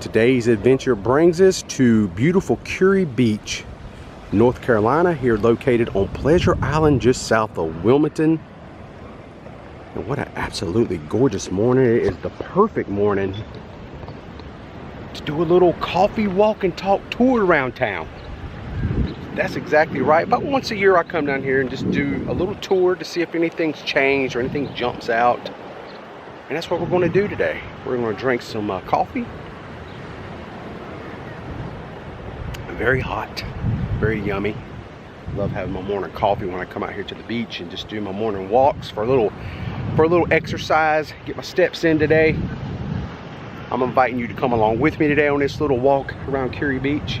Today's adventure brings us to beautiful Kure Beach, North Carolina, here located on Pleasure Island just south of Wilmington. And what an absolutely gorgeous morning. It is the perfect morning to do a little coffee walk and talk tour around town. That's exactly right. About once a year I come down here and just do a little tour to see if anything's changed or anything jumps out. And that's what we're going to do today. We're going to drink some coffee. Very hot, very yummy. Love having my morning coffee when I come out here to the beach and just do my morning walks for a little exercise, get my steps in today. I'm inviting you to come along with me today on this little walk around Kure Beach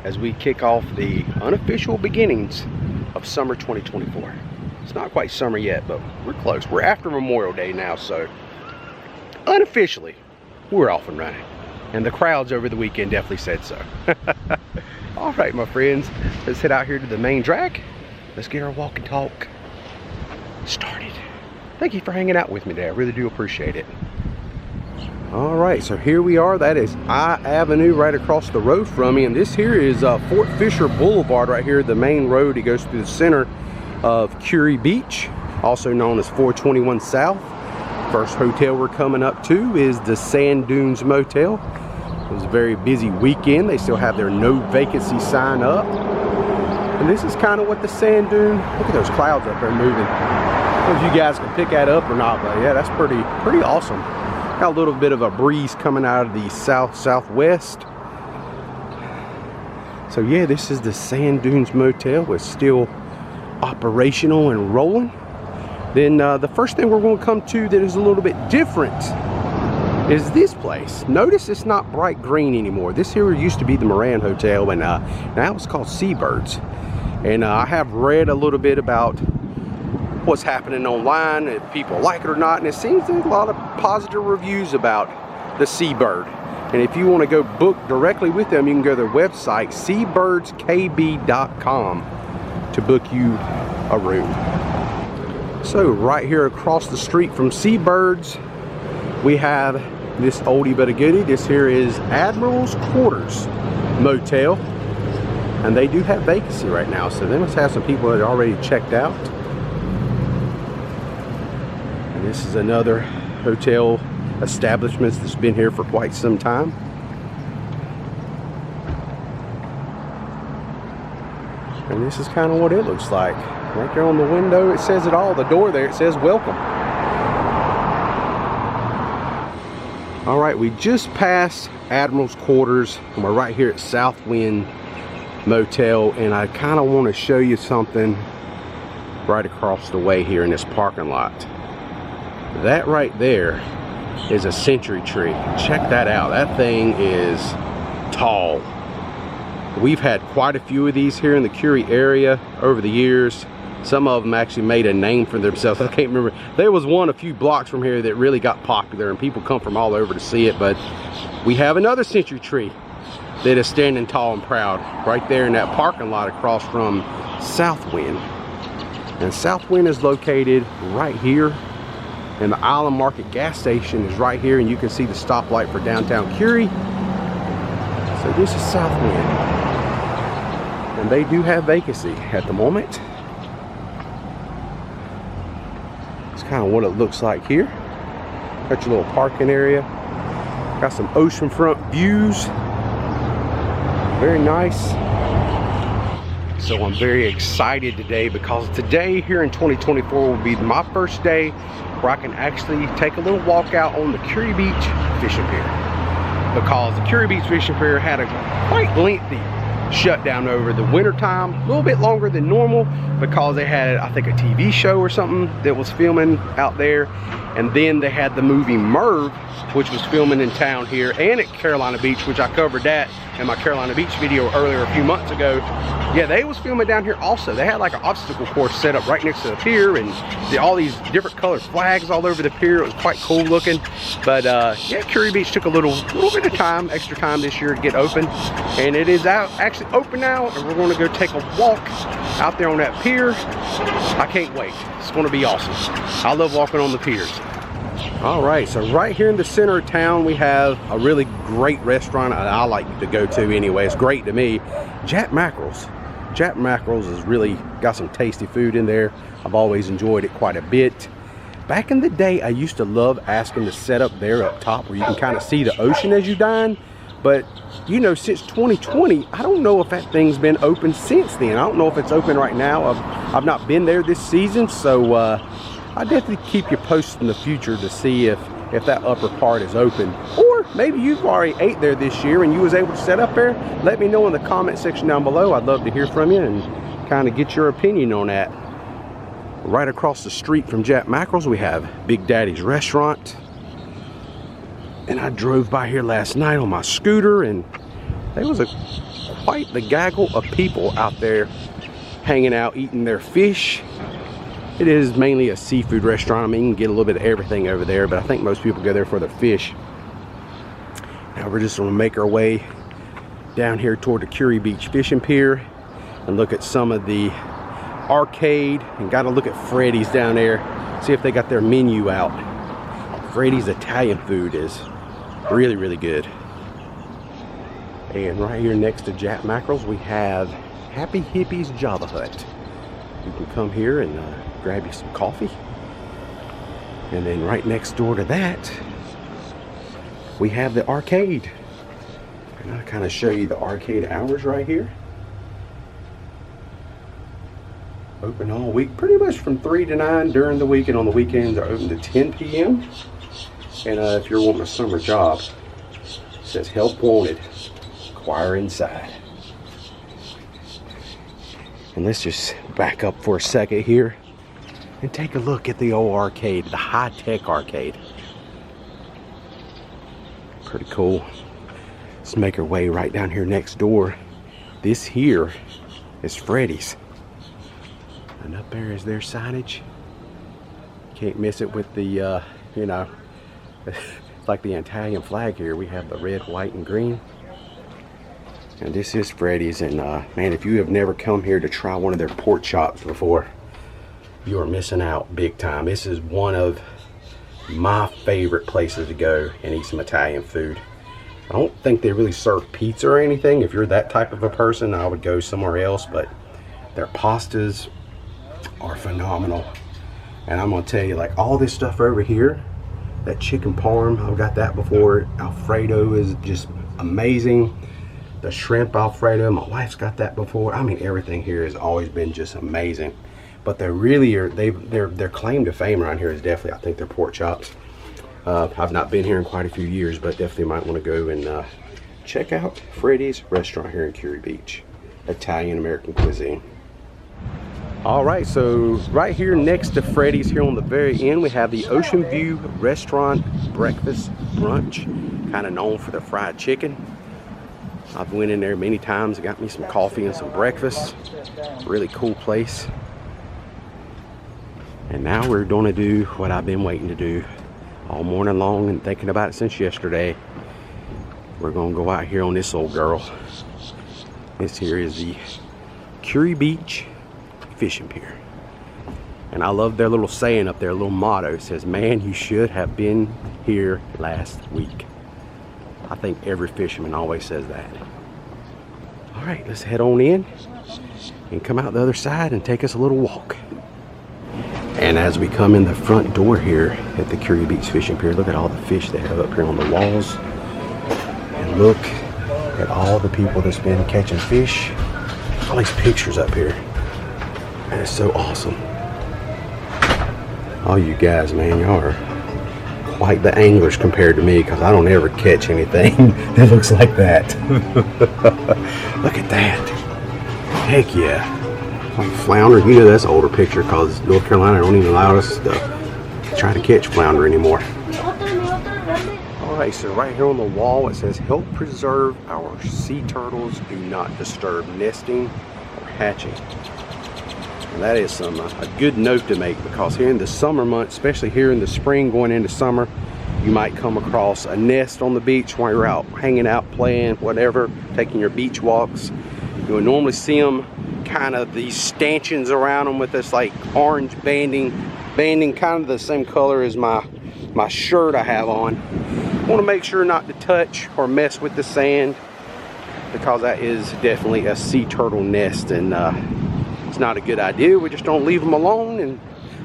as we kick off the unofficial beginnings of summer 2024. It's not quite summer yet, but we're close. We're after Memorial Day now, so unofficially we're off and running. And the crowds over the weekend definitely said so. All right, my friends, let's head out here to the main drag. Let's get our walk and talk started. Thank you for hanging out with me today. I really do appreciate it. All right, so here we are. That is I Avenue right across the road from me. And this here is Fort Fisher Boulevard right here, the main road. It goes through the center of Kure Beach, also known as 421 South. First hotel we're coming up to is the Sand Dunes Motel. It was a very busy weekend. They still have their no vacancy sign up. And this is kind of what the sand dune, look at those clouds up there moving. I don't know if you guys can pick that up or not, but yeah, that's pretty awesome. Got a little bit of a breeze coming out of the southwest. So yeah, this is the Sand Dunes Motel. It's still operational and rolling. Then the first thing we're going to come to that is a little bit different is this place. Notice it's not bright green anymore. This here used to be the Moran Hotel, and now it's called Seabirds. And I have read a little bit about what's happening online, if people like it or not, and it seems there's a lot of positive reviews about the Seabird. And if you want to go book directly with them, you can go to their website, seabirdskb.com, to book you a room. So right here across the street from Seabirds, we have this oldie but a goodie. This here is Admiral's Quarters Motel, and they do have vacancy right now, so they must have some people that are already checked out. And this is another hotel establishment that's been here for quite some time. And this is kind of what it looks like. Right there on the window, it says it all. The door there, it says welcome. All right, we just passed Admiral's Quarters, and we're right here at Southwind Motel, and I kind of want to show you something right across the way here in this parking lot. That right there is a century tree. Check that out. That thing is tall. We've had quite a few of these here in the Kure area over the years. Some of them actually made a name for themselves. I can't remember. There was one a few blocks from here that really got popular, and people come from all over to see it. But we have another century tree that is standing tall and proud right there in that parking lot across from Southwind. And Southwind is located right here, and the Island Market gas station is right here, and you can see the stoplight for downtown Kure. So this is Southwind, and they do have vacancy at the moment. Kind of what it looks like here. Got your little parking area. Got some oceanfront views. Very nice. So I'm very excited today because today here in 2024 will be my first day where I can actually take a little walk out on the Kure Beach Fishing Pier. Because the Kure Beach Fishing Pier had a quite lengthy shutdown over the winter time, a little bit longer than normal because they had, I think, a TV show or something that was filming out there, and then they had the movie Merv, which was filming in town here and at Carolina Beach, which I covered that in my Carolina Beach video earlier a few months ago. Yeah, they was filming down here also. They had like an obstacle course set up right next to the pier, and all these different colored flags all over the pier. It was quite cool looking. But yeah, Kure Beach took a little bit of time, extra time this year to get open, and it is actually open now, and we're going to go take a walk out there on that pier. I can't wait. It's going to be awesome. I love walking on the piers. All right, so right here in the center of town, we have a really great restaurant I like to go to anyway. It's great to me. Jack Mackerel's. Jack Mackerel's has really got some tasty food in there. I've always enjoyed it quite a bit. Back in the day, I used to love asking to set up there up top where you can kind of see the ocean as you dine. But, you know, since 2020, I don't know if that thing's been open since then. I don't know if it's open right now. I've not been there this season, so I'll definitely keep you posted in the future to see if that upper part is open. Or maybe you've already ate there this year and you was able to set up there. Let me know in the comment section down below. I'd love to hear from you and kind of get your opinion on that. Right across the street from Jack Mackerel's, we have Big Daddy's Restaurant. And I drove by here last night on my scooter, and there was quite the gaggle of people out there hanging out, eating their fish. It is mainly a seafood restaurant. I mean, you can get a little bit of everything over there, but I think most people go there for their fish. Now we're just gonna make our way down here toward the Kure Beach fishing pier and look at some of the arcade, and got to look at Freddy's down there, see if they got their menu out. Freddy's Italian food is really, really good. And right here next to Jack Mackerel's, we have Happy Hippie's Java Hut. You can come here and grab you some coffee. And then right next door to that, we have the arcade. And I'll kind of show you the arcade hours right here. Open all week, pretty much from 3 to 9 during the week, and on the weekends are open to 10 p.m. And if you're wanting a summer job, it says help wanted, inquire inside. And let's just back up for a second here and take a look at the old arcade, the high-tech arcade. Pretty cool. Let's make our way right down here next door. This here is Freddy's. And up there is their signage. Can't miss it with the, you know, it's like the Italian flag here. We have the red, white, and green. And this is Freddy's. And man, if you have never come here to try one of their pork chops before, you are missing out big time. This is one of my favorite places to go and eat some Italian food. I don't think they really serve pizza or anything. If you're that type of a person, I would go somewhere else. But their pastas are phenomenal. And I'm gonna tell you, like, all this stuff over here, that chicken parm, I've got that before. Alfredo is just amazing. The shrimp Alfredo, my wife's got that before. I mean, everything here has always been just amazing. But they really are, their claim to fame around here is definitely, I think, their pork chops. I've not been here in quite a few years, but definitely might want to go and check out Freddy's restaurant here in Kure Beach. Italian American cuisine. All right, so right here next to Freddy's, here on the very end, we have the Ocean View Restaurant Breakfast Brunch, kind of known for the fried chicken. I've went in there many times, got me some coffee and some breakfast. Really cool place. And now we're going to do what I've been waiting to do all morning long and thinking about it since yesterday. We're going to go out here on this old girl. This here is the Kure Beach Fishing Pier. And I love their little saying up there, little motto. It says, man, you should have been here last week. I think every fisherman always says that. All right, let's head on in and come out the other side and take us a little walk. And as we come in the front door here at the Kure Beach Fishing Pier, look at all the fish they have up here on the walls. And look at all the people that's been catching fish. All these pictures up here. Man, it's so awesome. All you guys, man, y'all are quite the anglers compared to me, because I don't ever catch anything that looks like that. Look at that. Heck yeah. Like flounder, you know that's an older picture, because North Carolina don't even allow us to try to catch flounder anymore. Alright, so right here on the wall it says, help preserve our sea turtles, do not disturb nesting or hatching. And that is a good note to make, because here in the summer months, especially here in the spring going into summer, you might come across a nest on the beach while you're out hanging out, playing, whatever, taking your beach walks. You will normally see them kind of these stanchions around them with this like orange banding kind of the same color as my my shirt I have on. I want to make sure not to touch or mess with the sand, because that is definitely a sea turtle nest, and it's not a good idea. We just don't leave them alone and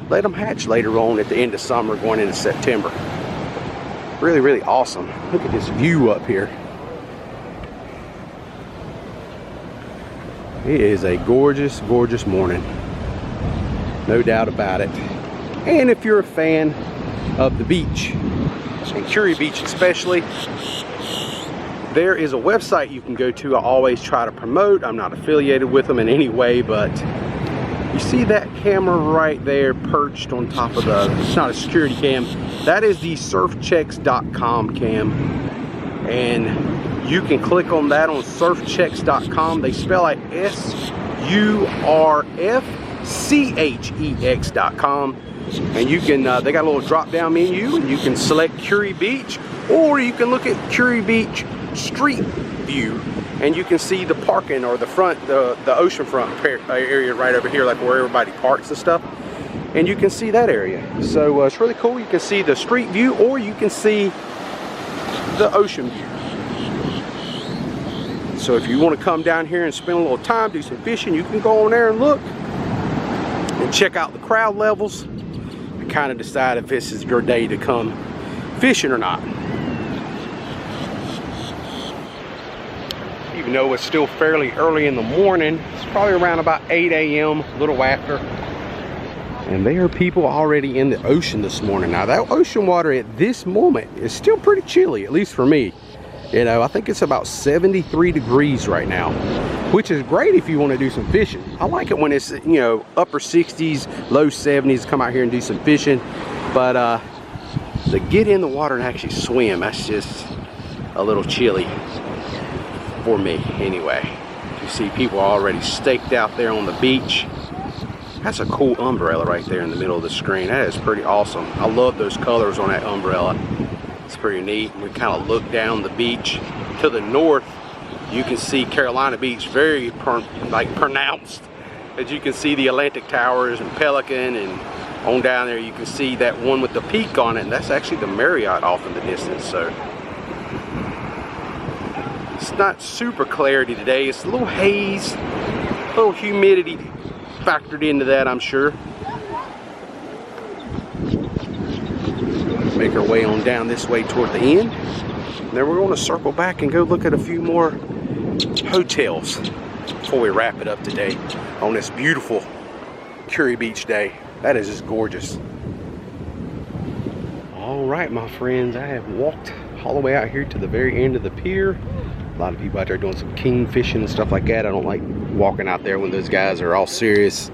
let them hatch later on at the end of summer going into September. Really, really awesome. Look at this view up here. It is a gorgeous, gorgeous morning. No doubt about it. And if you're a fan of the beach, and Kure Beach especially, there is a website you can go to. I always try to promote. I'm not affiliated with them in any way, but you see that camera right there perched on top of it's not a security cam. That is the surfchecks.com cam. And you can click on that on surfchecks.com. They spell it surfchecks.com. And you can, they got a little drop down menu, and you can select Kure Beach, or you can look at Kure Beach Street View, and you can see the parking, or the front, the oceanfront area right over here, like where everybody parks and stuff. And you can see that area. So it's really cool. You can see the street view, or you can see the ocean view. So if you want to come down here and spend a little time, do some fishing, you can go on there and look and check out the crowd levels and kind of decide if this is your day to come fishing or not. Even though it's still fairly early in the morning, it's probably around about 8 a.m., a little after. And there are people already in the ocean this morning. Now that ocean water at this moment is still pretty chilly, at least for me. You know, I think it's about 73 degrees right now, which is great if you want to do some fishing. I like it when it's, you know, upper 60s, low 70s, come out here and do some fishing. But to get in the water and actually swim, that's just a little chilly for me anyway. You see people are already staked out there on the beach. That's a cool umbrella right there in the middle of the screen. That is pretty awesome. I love those colors on that umbrella. It's pretty neat. We kind of look down the beach to the north. You can see Carolina Beach very pronounced. As you can see the Atlantic Towers and Pelican, and on down there you can see that one with the peak on it, and that's actually the Marriott off in the distance. So it's not super clarity today. It's a little haze, a little humidity factored into that, I'm sure. Make our way on down this way toward the end. And then we're going to circle back and go look at a few more hotels before we wrap it up today on this beautiful Kure Beach day. That is just gorgeous. All right, my friends, I have walked all the way out here to the very end of the pier. A lot of people out there doing some king fishing and stuff like that. I don't like walking out there when those guys are all serious,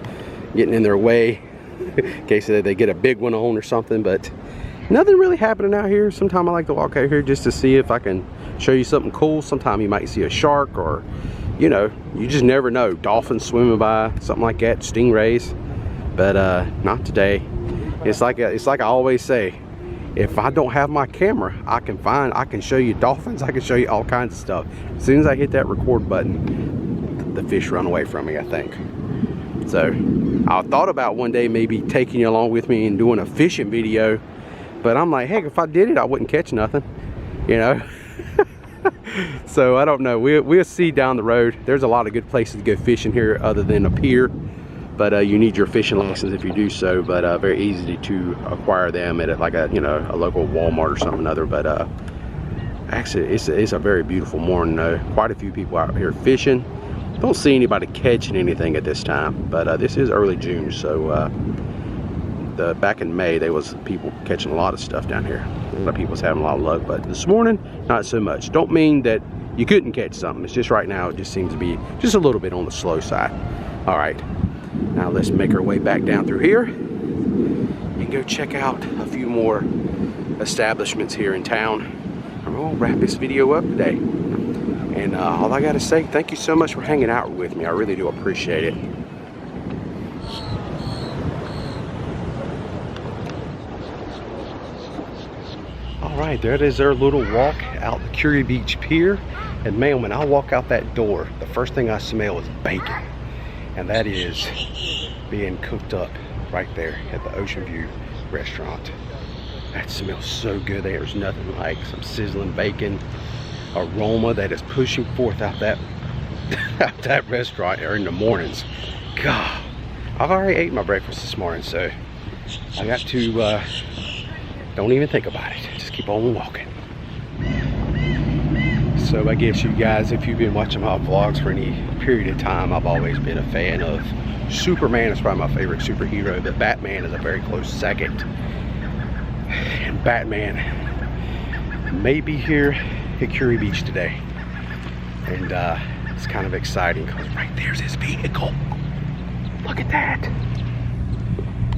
getting in their way in case they get a big one on or something. But nothing really happening out here. Sometimes I like to walk out here just to see if I can show you something cool. Sometimes you might see a shark, or, you know, you just never know. Dolphins swimming by, something like that, stingrays. But not today. It's like I always say, if I don't have my camera, I can show you dolphins, I can show you all kinds of stuff. As soon as I hit that record button, the fish run away from me, I think. So I thought about one day maybe taking you along with me and doing a fishing video. But I'm like, heck, if I did it, I wouldn't catch nothing, you know. So I don't know. We'll see down the road. There's a lot of good places to go fishing here other than a pier. But you need your fishing license if you do so. But very easy to acquire them at like a local Walmart or something other. But actually, it's a very beautiful morning. Quite a few people out here fishing. Don't see anybody catching anything at this time. But this is early June, so. Back in May, there was people catching a lot of stuff down here. A lot of people was having a lot of luck, but this morning, not so much. Don't mean that you couldn't catch something. It's just right now, it just seems to be just a little bit on the slow side. All right, now let's make our way back down through here and go check out a few more establishments here in town. And we'll wrap this video up today. And all I gotta say, thank you so much for hanging out with me. I really do appreciate it. Alright, there it is, our little walk out the Kure Beach Pier. And man, when I walk out that door, the first thing I smell is bacon. And that is being cooked up right there at the Ocean View restaurant. That smells so good. There's nothing like some sizzling bacon aroma that is pushing forth out that out that restaurant there in the mornings. God, I've already ate my breakfast this morning, so I got to don't even think about it. Just keep on walking. So I guess you guys, if you've been watching my vlogs for any period of time, I've always been a fan of Superman. Is probably my favorite superhero, but Batman is a very close second. And Batman may be here at Kure Beach today. And it's kind of exciting because right there's his vehicle. Look at that.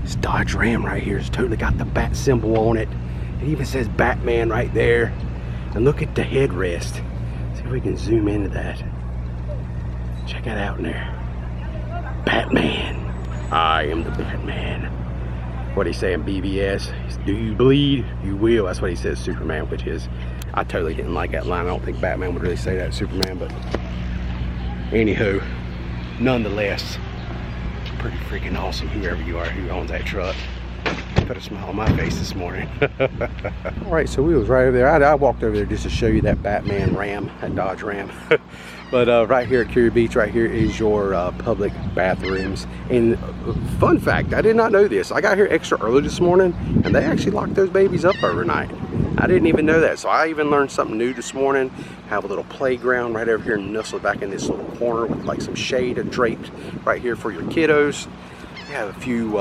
This Dodge Ram right here has totally got the bat symbol on it. It even says Batman right there. And look at the headrest. See if we can zoom into that. Check that out in there. Batman. I am the Batman. What he's saying, BBS. Do you bleed? You will. That's what he says, Superman, which is, I totally didn't like that line. I don't think Batman would really say that to Superman, but anywho, nonetheless, pretty freaking awesome, whoever you are who owns that truck. Put a smile on my face this morning. All right, so we was right over there. I walked over there just to show you that Batman Ram, that Dodge Ram. But right here at Kure Beach, right here is your public bathrooms. And fun fact, I did not know this. I got here extra early this morning, and they actually locked those babies up overnight. I didn't even know that. So I even learned something new this morning. Have a little playground right over here, nestled back in this little corner with like some shade draped right here for your kiddos. We have a few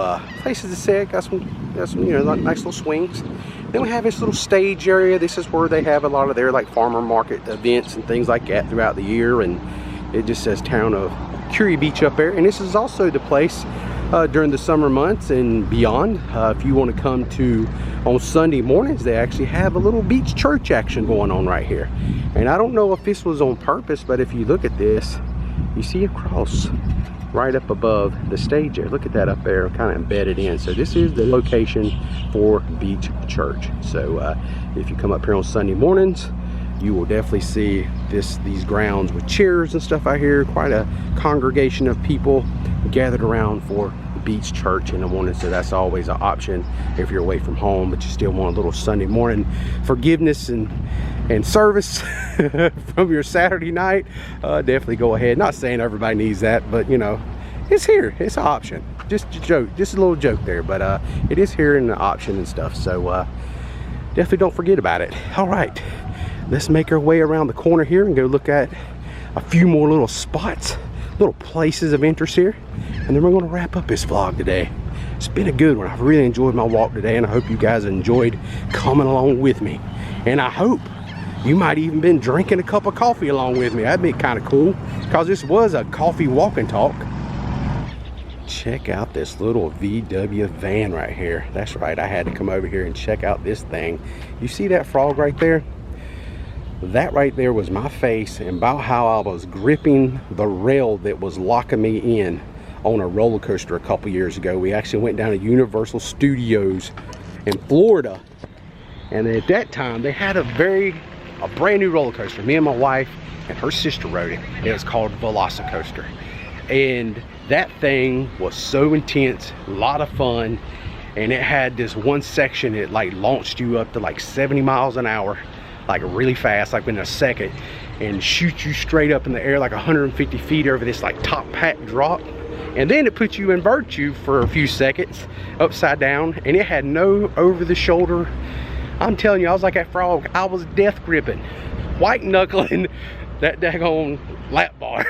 places to sit. Got some, you know, like nice little swings. Then we have this little stage area. This is where they have a lot of their like farmer market events and things like that throughout the year. And it just says town of Kure Beach up there. And this is also the place during the summer months and beyond. If you want to come to on Sunday mornings, they actually have a little beach church action going on right here. And I don't know if this was on purpose, but if you look at this, you see a cross right up above the stage there. Look at that up there, kind of embedded in. So this is the location for beach church. So if you come up here on Sunday mornings, you will definitely see these grounds with chairs and stuff out here. Quite a congregation of people gathered around for beach church in the morning. So that's always an option if you're away from home, but you still want a little Sunday morning forgiveness and service from your Saturday night. Definitely go ahead. Not saying everybody needs that, but you know, it's here. It's an option. Just a joke, just a little joke there, but it is here in the option and stuff. So definitely don't forget about it. All right, let's make our way around the corner here and go look at a few more little spots, little places of interest here, and then we're going to wrap up this vlog today. It's been a good one. I've really enjoyed my walk today, and I hope you guys enjoyed coming along with me. And I hope you might even been drinking a cup of coffee along with me. That'd be kind of cool, because this was a coffee walk and talk. Check out this little VW van right here. That's right, I had to come over here and check out this thing. You see that frog right there? That right there was my face and about how I was gripping the rail that was locking me in on a roller coaster a couple years ago. We actually went down to Universal Studios in Florida, and at that time they had a brand new roller coaster. Me and my wife and her sister rode it. It was called Velocicoaster, and that thing was so intense, a lot of fun. And it had this one section that like launched you up to like 70 miles an hour, like really fast, like in a second, and shoot you straight up in the air like 150 feet over this like top pat drop. And then it put you, invert you for a few seconds upside down, and it had no over the shoulder. I'm telling you, I was like that frog. I was death gripping, white knuckling that daggone lap bar.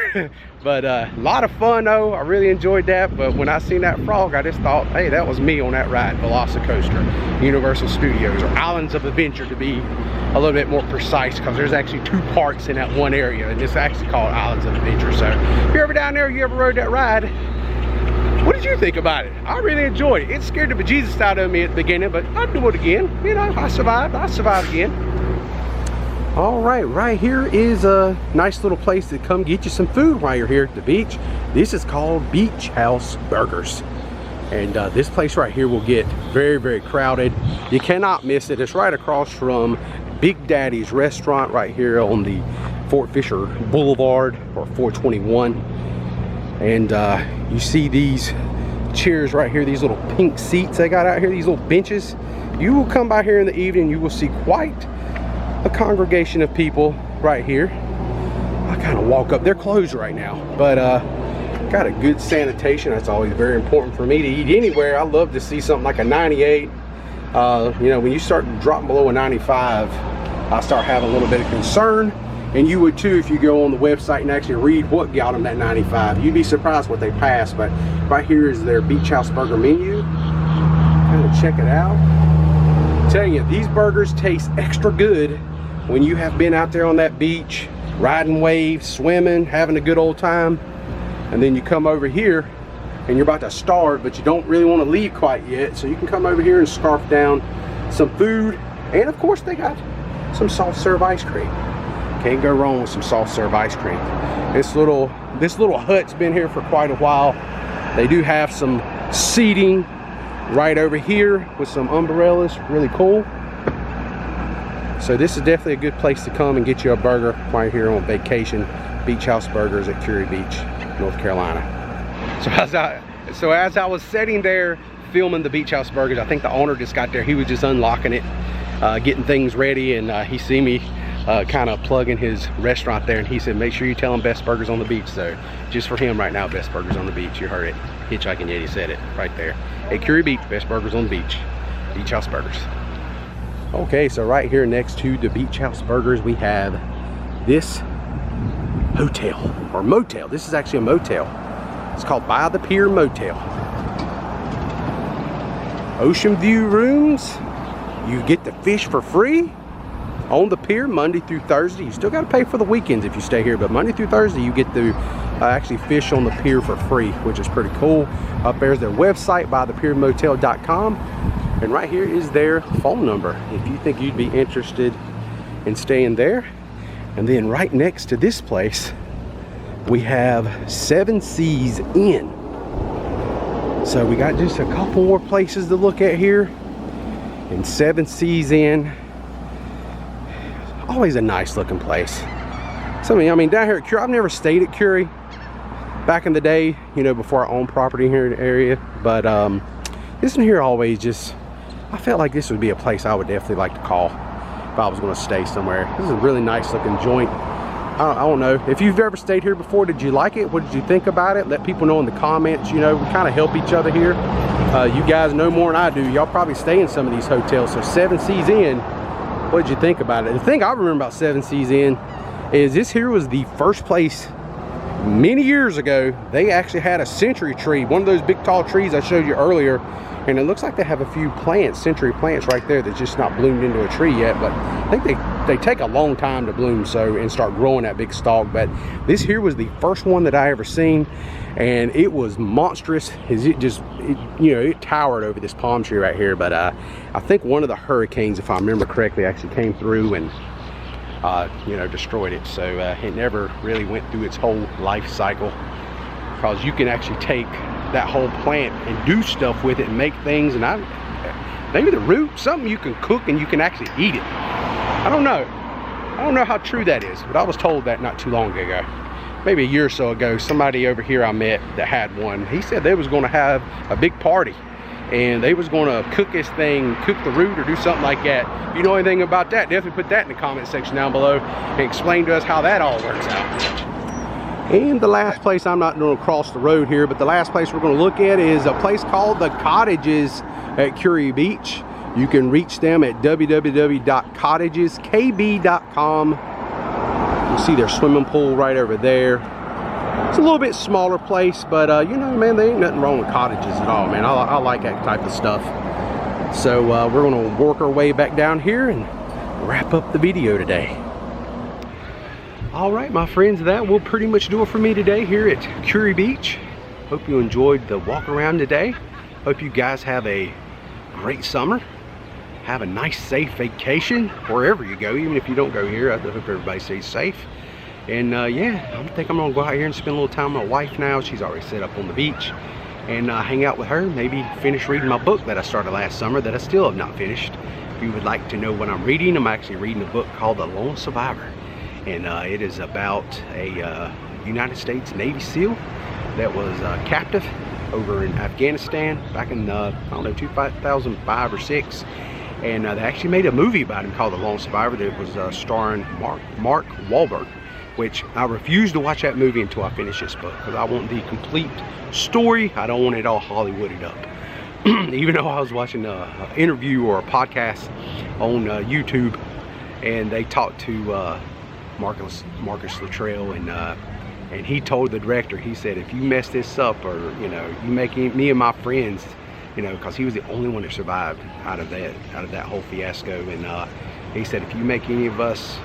But a lot of fun though. I really enjoyed that. But when I seen that frog, I just thought, hey, that was me on that ride. Velocicoaster, Universal Studios, or Islands of Adventure to be a little bit more precise, because there's actually 2 parts in that one area, and it's actually called Islands of Adventure. So if you're ever down there, you ever rode that ride, what did you think about it? I really enjoyed it. It scared the bejesus out of me at the beginning, but I'd do it again. You know, I survived again. All right, right here is a nice little place to come get you some food while you're here at the beach. This is called Beach House Burgers. And this place right here will get very, very crowded. You cannot miss it. It's right across from Big Daddy's restaurant right here on the Fort Fisher Boulevard, or 421. And you see these chairs right here, these little pink seats they got out here, these little benches. you will come by here in the evening, you will see quite a congregation of people right here. I kind of walk up, they're closed right now, but got a good sanitation. That's always very important for me to eat anywhere. I love to see something like a 98. You know, when you start dropping below a 95, I start having a little bit of concern, and you would too if you go on the website and actually read what got them that 95. You'd be surprised what they pass. But right here is their Beach House burger menu. Kind of check it out. I'm telling you, these burgers taste extra good when you have been out there on that beach, riding waves, swimming, having a good old time, and then you come over here and you're about to starve, but you don't really want to leave quite yet, so you can come over here and scarf down some food. And of course they got some soft serve ice cream. Can't go wrong with some soft serve ice cream. This little hut's been here for quite a while. They do have some seating right over here with some umbrellas, really cool. So this is definitely a good place to come and get you a burger right here on vacation. Beach House Burgers at Kure Beach, North Carolina. So as I was sitting there filming the Beach House Burgers, I think the owner just got there. He was just unlocking it, getting things ready, and he see me kind of plugging his restaurant there, and he said, make sure you tell him Best Burgers on the Beach. So just for him right now, Best Burgers on the Beach. You heard it. Hitchhiking Yeti said it right there. At Kure Beach, Best Burgers on the Beach. Beach House Burgers. Okay, so right here next to the Beach House Burgers, we have this hotel or motel. This is actually a motel. It's called By the Pier Motel. Ocean view rooms. You get to fish for free on the pier Monday through Thursday. You still got to pay for the weekends if you stay here, but Monday through Thursday you get to actually fish on the pier for free, which is pretty cool. Up there's their website, bythepiermotel.com, and right here is their phone number if you think you'd be interested in staying there. And then right next to this place we have 7 Seas Inn. So we got just a couple more places to look at here. And 7 Seas Inn, always a nice looking place. So I mean down here at Kure, I've never stayed at Kure back in the day, you know, before I owned property here in the area, but this one here always just, I felt like this would be a place I would definitely like to call if I was going to stay somewhere. This is a really nice looking joint. I don't know if you've ever stayed here before. Did you like it? What did you think about it? Let people know in the comments. You know, we kind of help each other here. You guys know more than I do. Y'all probably stay in some of these hotels. So 7 Seas Inn, what did you think about it? The thing I remember about 7 Seas Inn is this here was the first place many years ago. They actually had a century tree, one of those big tall trees I showed you earlier, and it looks like they have a few plants, century plants right there that's just not bloomed into a tree yet, but I think they take a long time to bloom and start growing that big stalk. But this here was the first one that I ever seen, and it was monstrous. You know, it towered over this palm tree right here. But I think one of the hurricanes, if I remember correctly, actually came through and you know, destroyed it. So it never really went through its whole life cycle, because you can actually take that whole plant and do stuff with it and make things, and maybe the root, something you can cook and you can actually eat it. I don't know how true that is, but I was told that not too long ago, maybe a year or so ago. Somebody over here I met that had one, he said they was going to have a big party and they was going to cook this thing, cook the root or do something like that. If you know anything about that, definitely put that in the comment section down below and explain to us how that all works out. And the last place, I'm not going to cross the road here, but the last place we're going to look at is a place called the Cottages at Kure Beach. You can reach them at www.cottageskb.com. You see their swimming pool right over there. It's a little bit smaller place, but you know, man, there ain't nothing wrong with cottages at all, man. I like that type of stuff. So we're going to work our way back down here and wrap up the video today. All right, my friends, that will pretty much do it for me today here at Kure Beach. Hope you enjoyed the walk around today. Hope you guys have a great summer. Have a nice, safe vacation wherever you go, even if you don't go here. I hope everybody stays safe. And yeah, I think I'm gonna go out here and spend a little time with my wife now. She's already set up on the beach, and hang out with her, maybe finish reading my book that I started last summer that I still have not finished. If you would like to know what I'm reading, I'm actually reading a book called The Lone Survivor. And it is about a United States Navy SEAL that was captive over in Afghanistan back in, I don't know, 2005 or 6. And they actually made a movie about him called The Lone Survivor that was starring Mark Wahlberg, which I refuse to watch that movie until I finish this book, because I want the complete story. I don't want it all Hollywooded up. Even though I was watching an interview or a podcast on YouTube, and they talked to Marcus Luttrell, and he told the director, he said, if you mess this up, or you know, you make me and my friends, you know, because he was the only one that survived out of that whole fiasco, and he said, if you make any of us,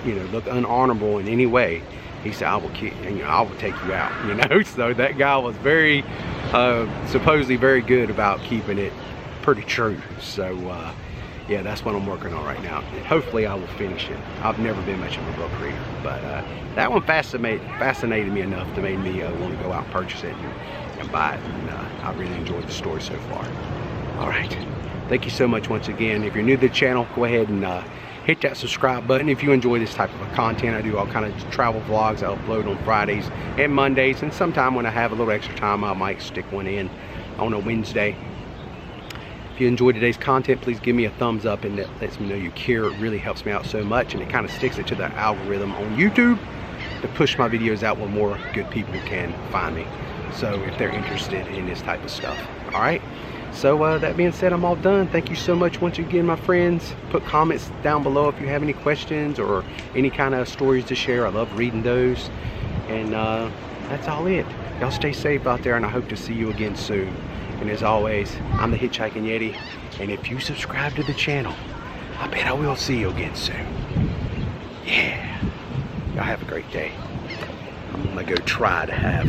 you know, look unhonorable in any way, he said, I will kill you, know, I will take you out, you know. So that guy was very supposedly very good about keeping it pretty true. So yeah, that's what I'm working on right now, and hopefully I will finish it. I've never been much of a book reader, but that one fascinated me enough to make me want to go out and purchase it and buy it, and I really enjoyed the story so far. All right, thank you so much once again. If you're new to the channel, go ahead and hit that subscribe button if you enjoy this type of content. I do all kind of travel vlogs. I upload on Fridays and Mondays, and sometime when I have a little extra time, I might stick one in on a Wednesday. If you enjoyed today's content, please give me a thumbs up, and that lets me know you care. It really helps me out so much, and it kind of sticks it to the algorithm on YouTube to push my videos out where more good people can find me, so if they're interested in this type of stuff. All right, so that being said, I'm all done. Thank you so much once again, my friends. Put comments down below if you have any questions or any kind of stories to share. I love reading those, and that's all it. Y'all stay safe out there, and I hope to see you again soon. And as always, I'm the Hitchhiking Yeti, and if you subscribe to the channel, I bet I will see you again soon. Yeah. Y'all have a great day. I'm gonna go try to have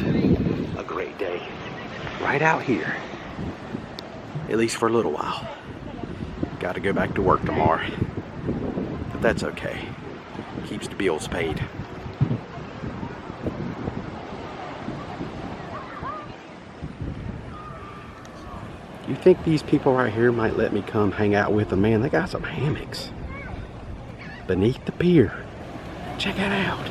a great day right out here, at least for a little while. Got to go back to work tomorrow, but that's okay. Keeps the bills paid. You think these people right here might let me come hang out with them? Man, they got some hammocks beneath the pier. Check it out.